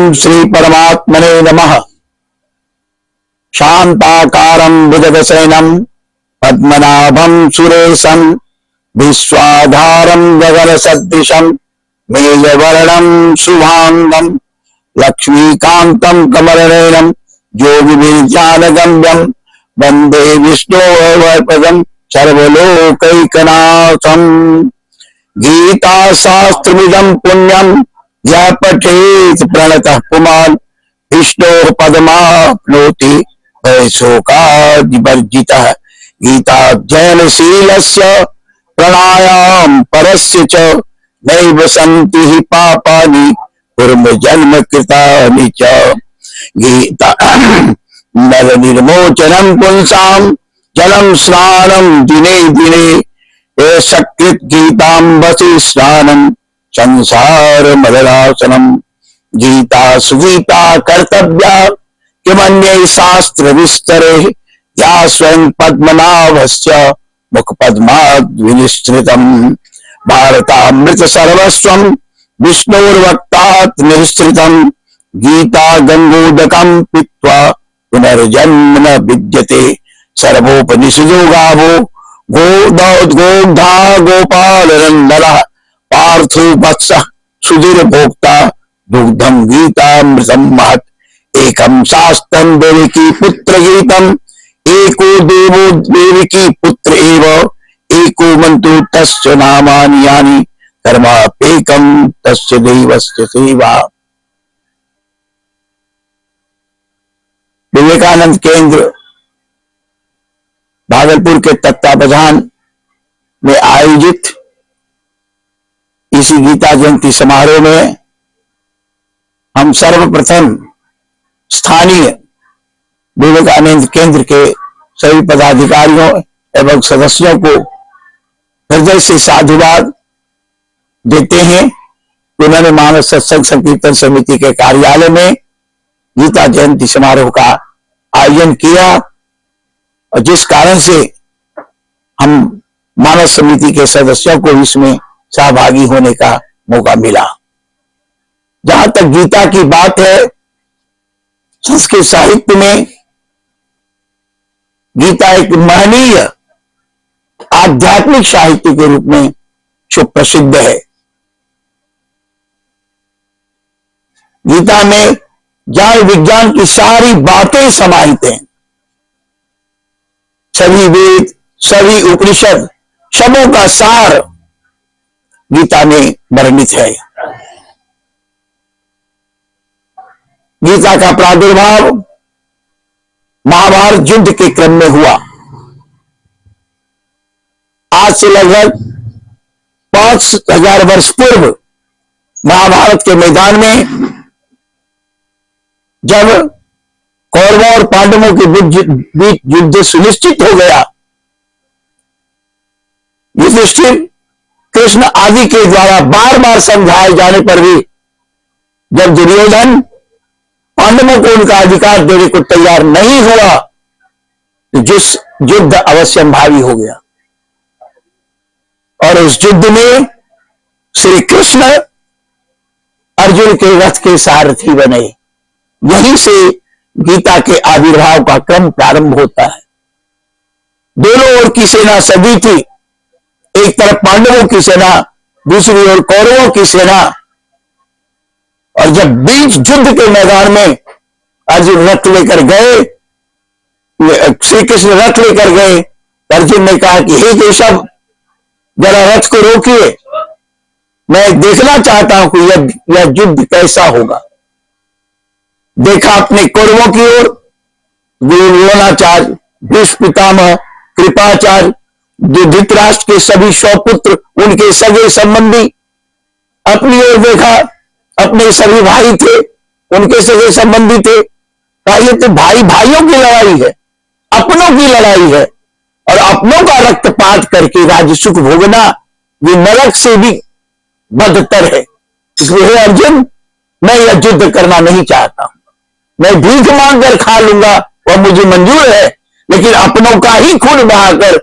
ओम श्री परमात्मने नमः। शांताकारं भुजगशयनं पद्मनाभं सुरेशं विश्वाधारं गगनसदृशं मेघवर्णं शुभांगं लक्ष्मीकान्तं कमलनयनं योगिभिर्ज्ञानगम्यं वन्दे विष्णोर्वरप्रदं सर्वलोकैकनाथं। गीता शास्त्रमिदं पुण्यं यः पठेत् प्रणतः पुमान् विष्णोः पदमाप्नोति भयशोकादिवर्जितः। गीताध्ययनशीलस्य प्राणायाम परस्य च नैव सन्ति हि पापानि पूर्वजन्म कृतानि च। गीता नर निर्मोचनं पुंसां जलं स्नानं दिने दिने ये सकृत गीतांबसि स्नानं संसार मदनाशनम्। गीता सुगीता कर्तव्या किमन्ये शास्त्र विस्तरे या स्वयं पद्मनाभस्य मुख पद्माद् विनिस्तृतम्। भारतामृत सर्वस्वं विष्णोर्वक्तात् निःसृतम्। गीता गंगोदकं पीत्वा पुनर्जन्म न विद्यते। सर्वोपनिषदो गावो गोग्धा गोपालनन्दनः पार्थो वत्सः सुधीर भोक्ता दुग्धम गीतामृतम महत्। एकम शास्त्रम देवकी पुत्र गीतम एको देवो देवकी पुत्र एव एको मंत्रो तस्य नामानि यानि कर्माप्येकं तस्य देवस्य सेवा। विवेकानंद केंद्र भागलपुर के तत्वावधान में आयोजित इसी गीता जयंती समारोह में हम सर्वप्रथम स्थानीय विवेकानंद केंद्र के सभी पदाधिकारियों एवं सदस्यों को हृदय से साधुवाद देते हैं। उन्होंने मानव सत्संग संकीर्तन समिति के कार्यालय में गीता जयंती समारोह का आयोजन किया और जिस कारण से हम मानव समिति के सदस्यों को इसमें सहभागी होने का मौका मिला। जहां तक गीता की बात है, संस्कृत साहित्य में गीता एक महनीय आध्यात्मिक साहित्य के रूप में सुप्रसिद्ध है। गीता में ज्ञान विज्ञान की सारी बातें समाहित हैं। सभी वेद, सभी उपनिषद, सबों का सार गीता में वर्णित है। गीता का प्रादुर्भाव महाभारत युद्ध के क्रम में हुआ। आज से लगभग 5000 वर्ष पूर्व महाभारत के मैदान में जब कौरवों और पांडवों के बीच युद्ध सुनिश्चित हो गया, युधिष्ठिर कृष्ण आदि के द्वारा बार बार समझाए जाने पर भी जब दुर्योधन पांडवों को उनका अधिकार देने को तैयार नहीं हुआ तो जिस युद्ध अवश्यंभावी हो गया। और उस युद्ध में श्री कृष्ण अर्जुन के रथ के सारथी बने। यहीं से गीता के आविर्भाव का क्रम प्रारंभ होता है। दोनों ओर की सेना सजी थी, एक तरफ पांडवों की सेना, दूसरी ओर कौरवों की सेना। और जब बीच युद्ध के मैदान में अर्जुन रथ लेकर गए, श्री कृष्ण रथ लेकर गए, अर्जुन ने कहा कि हे केशव, जरा रथ को रोकिए, मैं देखना चाहता हूं कि यह युद्ध कैसा होगा। देखा अपने कौरवों की ओर, गुरु द्रोणाचार्य, भीष्म पितामह, कृपाचार्य, धृतराष्ट्र के सभी 100 पुत्र, उनके सगे संबंधी। अपनी ओर देखा, अपने सभी भाई थे, उनके सगे संबंधी थे। ये तो भाई भाइयों की लड़ाई है, अपनों की लड़ाई है। और अपनों का रक्तपात करके राज्य सुख भोगना ये नरक से भी बदतर है। इसलिए हे अर्जुन, मैं यह युद्ध करना नहीं चाहता हूं। मैं भीख मांगकर खा लूंगा, वह मुझे मंजूर है, लेकिन अपनों का ही खून बहाकर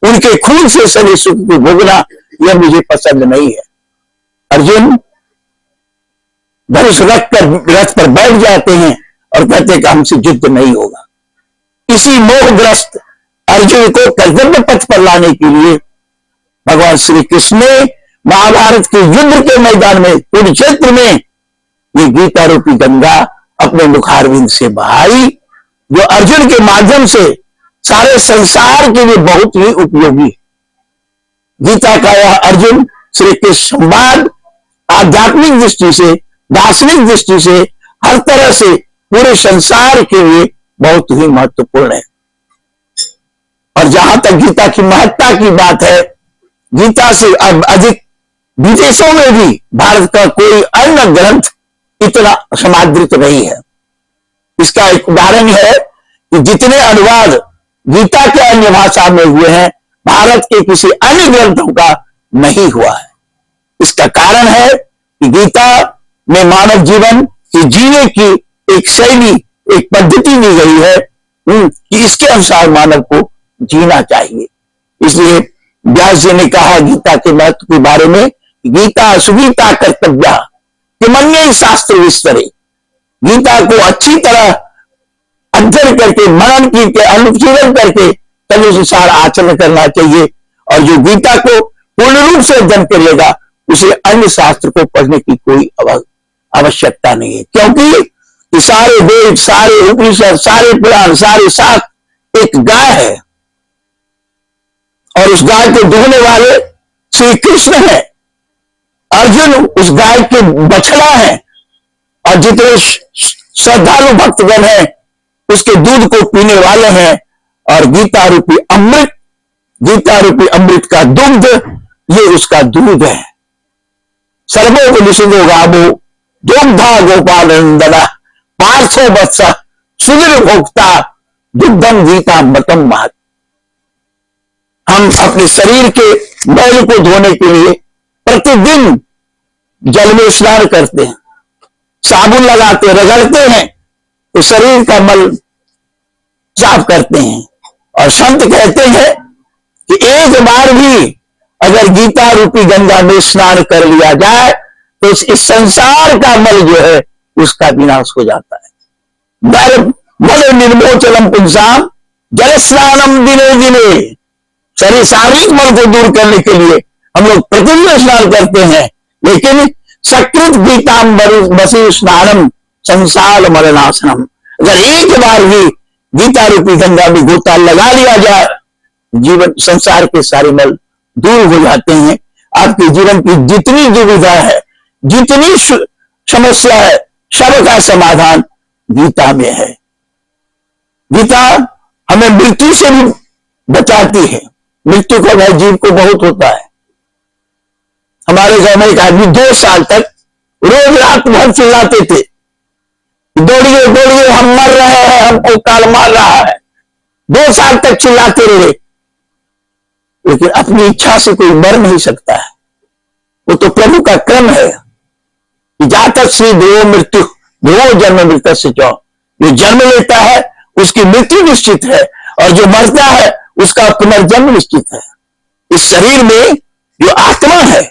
उनके खून से सभी सुख को भोगना यह मुझे पसंद नहीं है। अर्जुन, धनुष रख कर रथ पर बैठ जाते हैं और कहते हैं कि हमसे युद्ध नहीं होगा। इसी मोहग्रस्त अर्जुन को कर्तव्य पथ पर लाने के लिए भगवान श्री कृष्ण ने महाभारत के युद्ध के मैदान में, कुरुक्षेत्र में, ये गीता रूपी गंगा अपने मुखारविंद से बहाई, जो अर्जुन के माध्यम से सारे संसार के लिए बहुत ही उपयोगी। गीता का यह अर्जुन श्री कृष्ण संवाद आध्यात्मिक दृष्टि से, दार्शनिक दृष्टि से, हर तरह से पूरे संसार के लिए बहुत ही महत्वपूर्ण है। और जहां तक गीता की महत्ता की बात है, गीता से अब अधिक विदेशों में भी भारत का कोई अन्य ग्रंथ इतना समादृत नहीं है। इसका एक उदाहरण है कि जितने अनुवाद गीता के अन्य भाषा में हुए हैं, भारत के किसी अन्य ग्रंथों का नहीं हुआ है। इसका कारण है कि गीता में मानव जीवन के जीने की एक शैली, एक पद्धति दी गई है कि इसके अनुसार मानव को जीना चाहिए। इसलिए व्यास जी ने कहा गीता के महत्व के बारे में, गीता सुगीता कर्तव्य किमन्य शास्त्र विस्तरे। गीता को अच्छी तरह अध्ययन करके, मनन करके, अनुशीलन करके तदनुसार आचरण करना चाहिए। और जो गीता को पूर्ण रूप से अध्ययन करेगा, उसे अन्य शास्त्र को पढ़ने की कोई आवश्यकता नहीं है, क्योंकि सारे वेद, सारे उपनिषद, सारे पुराण, सारे शास्त्र एक गाय है और उस गाय को दुहने वाले श्री कृष्ण है। अर्जुन उस गाय के बछड़ा है और जितने श्रद्धालु भक्तगण हैं उसके दूध को पीने वाले हैं। और गीता रूपी अमृत का दुग्ध, ये उसका दूध है। सर्वो विलिसिदो गावो दुग्धा गोपालनंदना पार्थो वत्स सुदृढ़ भोक्ता दुग्धम गीता मतम महत। हम अपने शरीर के मैल को धोने के लिए प्रतिदिन जल में स्नान करते हैं, साबुन लगाते, रगड़ते हैं, तो शरीर का मल साफ करते हैं। और संत कहते हैं कि एक बार भी अगर गीता रूपी गंगा में स्नान कर लिया जाए तो इस संसार का मल जो है उसका विनाश हो जाता है। मल निर्मोचनम पुंसाम जल स्नानम दिने दिने। शरीर शारीरिक मल को दूर करने के लिए हम लोग प्रतिदिन स्नान करते हैं, लेकिन सकृत गीताम बसी स्नानम संसार मरणासनम। अगर एक बार भी गीता रूपी गंगा में गोता लगा लिया जाए, जीवन संसार के सारे मल दूर हो जाते हैं। आपके जीवन की जितनी दुविधा है, जितनी समस्या है, सबका समाधान गीता में है। गीता हमें मृत्यु से भी बचाती है। मृत्यु का भय जीव को बहुत होता है। हमारे गांव में एक आदमी 2 साल तक रोज रात भर चिल्लाते थे, दौड़िए दौड़िए हम मर रहे हैं, हमको काल मार रहा है। 2 साल तक चिल्लाते रहे, लेकिन अपनी इच्छा से कोई मर नहीं सकता है। वो तो प्रभु का क्रम है कि जातक श्री देव मृत्यु देवो जन्म मृत से जो जन्म लेता है उसकी मृत्यु निश्चित है, और जो मरता है उसका पुनर्जन्म निश्चित है। इस शरीर में जो आत्मा है,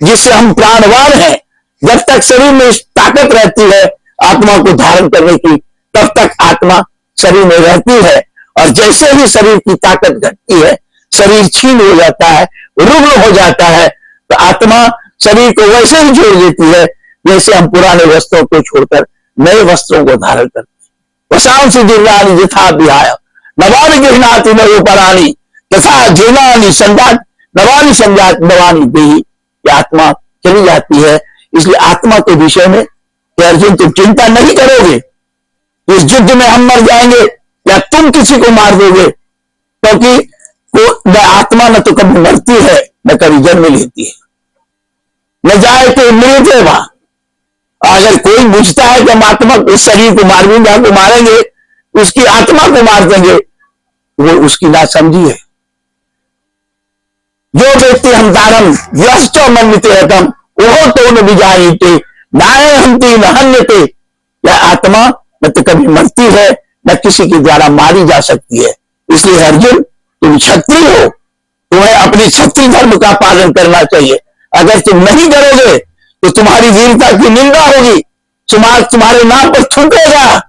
जिससे हम प्राणवान हैं, जब तक शरीर में ताकत रहती है आत्मा को धारण करने की, तब तक आत्मा शरीर में रहती है। और जैसे ही शरीर की ताकत घटती है, शरीर छीन हो जाता है, रुग्ण हो जाता है, तो आत्मा शरीर को वैसे ही छोड़ देती है जैसे हम पुराने वस्त्रों को छोड़कर नए वस्त्रों को धारण करते हैं। वसांसी जीर्णानि यथा विहाय नवानि गृह्णाति नवोपराणि तथा जीर्णानि संजात नवानि संजात नवानि देहि। आत्मा चली जाती है। इसलिए आत्मा के विषय में अर्जुन तुम चिंता नहीं करोगे इस युद्ध में हम मर जाएंगे या तुम किसी को मार दोगे, क्योंकि न आत्मा न तो कभी मरती है न कभी जन्म लेती है, न जाए तो मृत है वहां। अगर कोई बुझता है कि हम आत्मा इस शरीर को मारेंगे, उसकी आत्मा को मार देंगे, वो उसकी नासमझी है। जो व्यक्ति हम दानम व्यस्तो मन्यते हतम वो तो न विजानीते नाय हंती न हन्यते। यह आत्मा न तो कभी मरती है न किसी के द्वारा मारी जा सकती है। इसलिए अर्जुन तुम क्षत्रिय हो, तुम्हें अपनी क्षत्रिय धर्म का पालन करना चाहिए। अगर तुम नहीं करोगे तो तुम्हारी वीरता की निंदा होगी, समाज तुम्हारे नाम पर थूकेगा,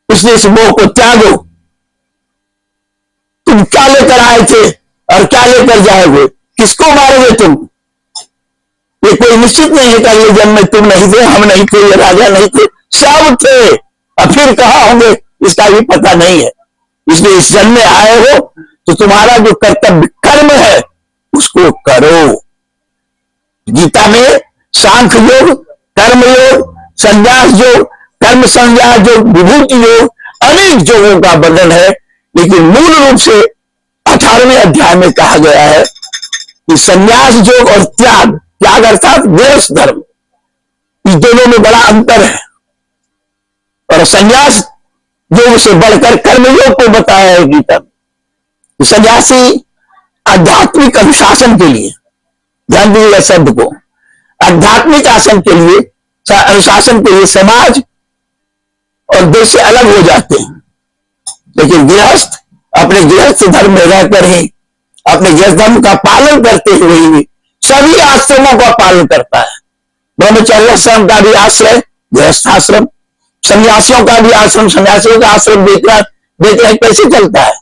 इसलिए इस मोह को त्यागो। तुम क्या लेकर आए थे और क्या लेकर जाओगे, किसको मारोगे तुम? ये कोई निश्चित नहीं है कि अगले जन्म में तुम नहीं थे, हम नहीं थे, ये राजा नहीं थे, सब थे, और फिर कहाँ होंगे इसका भी पता नहीं है। इसलिए इस जन्म में आए हो तो तुम्हारा जो कर्तव्य कर्म है उसको करो। गीता में सांख्य योग, कर्म योग, संन्यास योग, कर्म संन्यास योग, विभूति योग, अनेक योगों का वर्णन है। लेकिन मूल रूप से 18वें अध्याय में कहा गया है कि संन्यास योग और त्याग, त्याग अर्थात गृहस्थ धर्म, इस दोनों में बड़ा अंतर है। और संन्यास योग से बढ़कर कर्म योग को बताया है गीता में। सन्यासी आध्यात्मिक अनुशासन के लिए, ध्यान दीजिएगा शब्द को, आध्यात्मिक आसन के लिए, अनुशासन के लिए समाज और देश से अलग हो जाते हैं। लेकिन गृहस्थ अपने गृहस्थ धर्म में रहकर ही, अपने गृहस्थ धर्म का पालन करते हुए ही सभी आश्रमों का पालन करता है। ब्रह्मचर्याश्रम का भी आश्रय गृहस्थ आश्रम, सन्यासियों का भी आश्रम सन्यासियों का आश्रम, देख रहे हैं कैसे चलता है,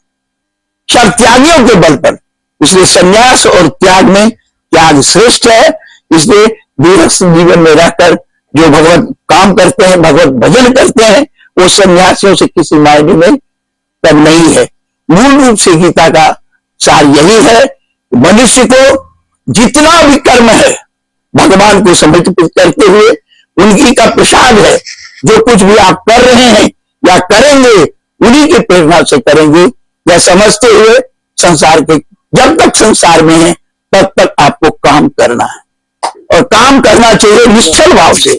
सब त्यागियों के बल पर। इसलिए सन्यास और त्याग में त्याग श्रेष्ठ है। इसलिए गृहस्थ जीवन में रहकर जो भगवत काम करते हैं, भगवत भजन करते हैं, वो सन्यासियों से किसी मायने में कम नहीं है। मूल रूप से गीता का सार यही है, मनुष्य को जितना भी कर्म है भगवान को समर्पित करते हुए, उनकी का प्रसाद है, जो कुछ भी आप कर रहे हैं या करेंगे उन्हीं की प्रेरणा से करेंगे, या समझते हुए संसार के, जब तक संसार में है तब तक आपको काम करना है। और काम करना चाहिए निश्चल भाव से।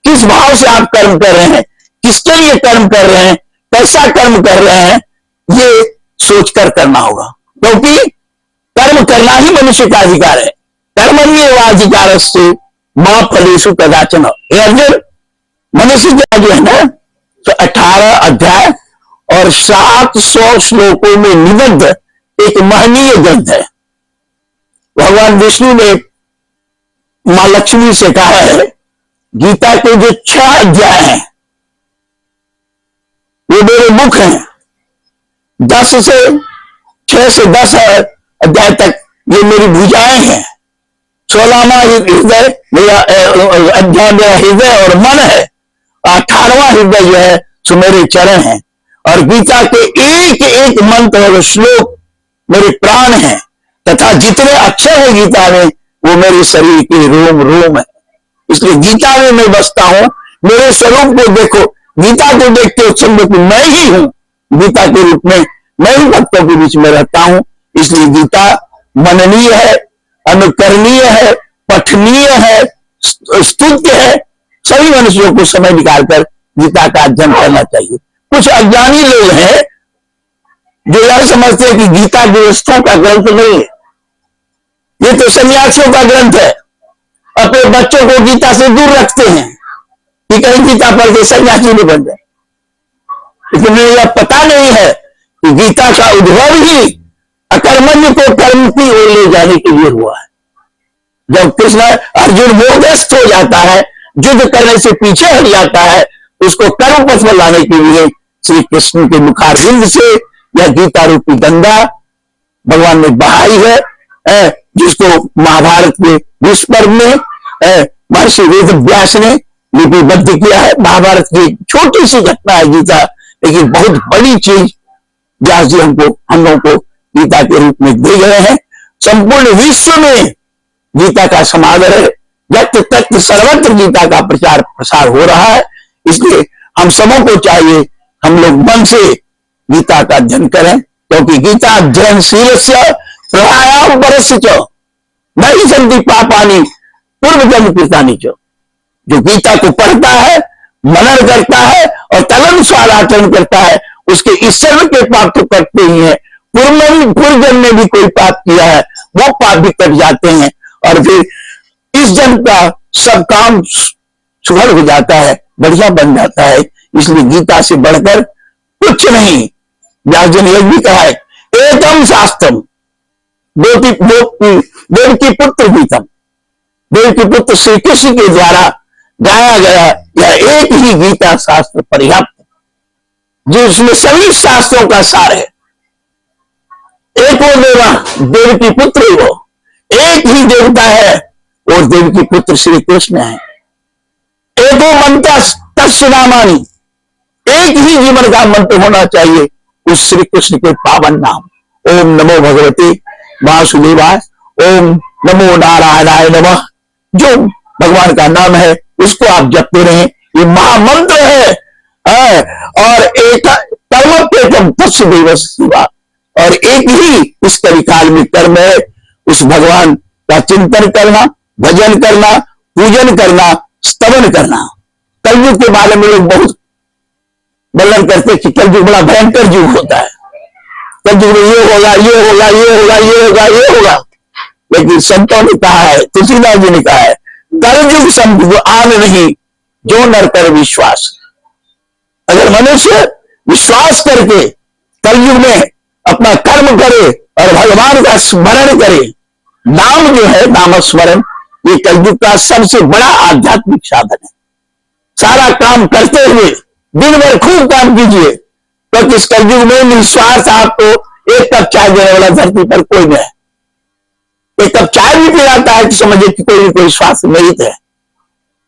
किस भाव से आप कर्म कर रहे हैं, किसके लिए कर्म कर रहे हैं, कैसा कर्म कर रहे हैं, ये सोचकर करना होगा। क्योंकि कर्म करना ही मनुष्य का अधिकार है। कर्मण्येवाधिकार से मां फलेषु कदाचन। अर्जुन, मनुष्य जो है ना, तो 18 अध्याय और 700 श्लोकों में निबद्ध एक महनीय ग्रंथ है। भगवान विष्णु ने मां लक्ष्मी से कहा है, गीता के जो 6 अध्याय हैं वो मेरे मुख हैं। 6 से 10 अध्याय तक ये मेरी भुजाएं हैं। 16वां हृदय अध्याय मेरा हृदय और मन है। 18वां हृदय जो है सो मेरे चरण हैं। और गीता के एक एक मंत्र और श्लोक मेरे प्राण हैं, तथा जितने अक्षर है गीता में वो मेरे शरीर के रोम रोम है। इसलिए गीता में मैं बसता हूं। मेरे स्वरूप को देखो, गीता को देखते हो समझो कि मैं ही हूं। गीता के रूप में मैं ही भक्तों के बीच में रहता हूं। इसलिए गीता मननीय है, अनुकरणीय है, पठनीय है, स्तुत्य है। सभी मनुष्यों को समय निकालकर गीता का अध्ययन करना चाहिए। कुछ अज्ञानी लोग हैं जो यह समझते हैं कि गीता गृहस्थों का ग्रंथ नहीं है, ये तो सन्यासियों का ग्रंथ है। अपने बच्चों को गीता से दूर रखते हैं कि कहीं गीता पढ़ के सन्यासी नहीं बन जाए। लेकिन यह पता नहीं है कि गीता का उद्भव ही अकर्मण्य को कर्म की ओर ले जाने के लिए हुआ है। जब कृष्ण अर्जुन मोहग्रस्त हो जाता है, युद्ध करने से पीछे हट जाता है, उसको कर्म पथ में लाने के लिए श्री कृष्ण के मुखारविंद से यह गीता रूपी गंगा भगवान ने बहाई है, जिसको महाभारत के विश्व पर्व में महर्षि वेद व्यास ने लिपिबद्ध किया है। महाभारत की छोटी सी घटना है गीता, लेकिन बहुत बड़ी चीज व्यास जी हम लोगों को गीता के रूप में दे गए हैं। संपूर्ण विश्व में गीता का समादर है, यत्र तत्र सर्वत्र गीता का प्रचार प्रसार हो रहा है। इसलिए हम सबों को चाहिए हम लोग मन से गीता का अध्ययन करें, क्योंकि गीता अध्ययनशील प्रभायाम परस्य च नहीं संति पापानि पूर्व जन्म कृतानि च। जो गीता को पढ़ता है, मनन करता है और तदनुसार आचरण करता है, उसके इस जन्म के पाप तो कटते ही है, पूर्व जन्म में भी कोई पाप किया है वो पाप भी कट जाते हैं, और फिर इस जन्म का सब काम सुघड़ हो जाता है, बढ़िया बन जाता है। इसलिए गीता से बढ़कर कुछ नहीं। व्यास जी ने यह भी कहा है, एकम शास्त्रम देव की पुत्र गीतम। देव की पुत्र श्री कृष्ण के द्वारा गाया गया यह एक ही गीता शास्त्र पर्याप्त, जिसमें सभी शास्त्रों का सार है। एको देवा देवकी पुत्र वो, एक ही देवता है और देवकी पुत्र श्री कृष्ण है। एको मंत्र तस्य नामानि, एक ही जीवन का मंत्र होना चाहिए उस श्री कृष्ण के पावन नाम। ओम नमो भगवते वासुदेवाय, ओम नमो नारायणाय नमः। जो भगवान का नाम है उसको आप जपते रहें, ये महामंत्र है। और एक कर्म पेटम तस्य देव शिवा, और एक ही इस कलिकाल में कर्म है, उस भगवान का चिंतन करना, भजन करना, पूजन करना, स्तवन करना। कलयुग के बारे में लोग बहुत वर्णन करते कि कलयुग बड़ा भयंकर युग होता है, कलयुग में ये होगा, ये होगा, ये होगा, ये होगा, ये होगा। लेकिन संतों ने कहा है, तुलसीदास जी ने कहा है, कलयुग संभव आन नहीं जो नर कर विश्वास। अगर मनुष्य विश्वास करके कलयुग में अपना कर्म करे और भगवान का स्मरण करे, नाम जो है नाम स्मरण, ये कलयुग का सबसे बड़ा आध्यात्मिक साधन है। सारा काम करते हुए दिन भर खूब काम कीजिए, क्योंकि तो इस कलयुग में निस्वार्थ आपको एक कप चाय देने वाला धरती पर कोई नहीं है। एक कप चाय भी पिलाता है तो समझिए कि कोई स्वास्थ्य नहीं है।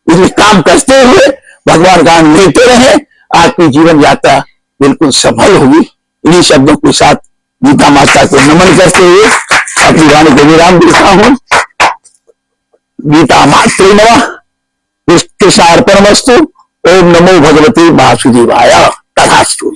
इसलिए काम करते हुए भगवान का नाम लेते रहे, आपकी जीवन यात्रा बिल्कुल सफल होगी। इन्हीं शब्दों के साथ गीता माता को नमन करते हुए अपनी वाणी को विराम देता हूं। गीता मातृ नमः, कृष्णार्पणमस्तु। ओम नमो भगवते वासुदेवाय। तथास्तु।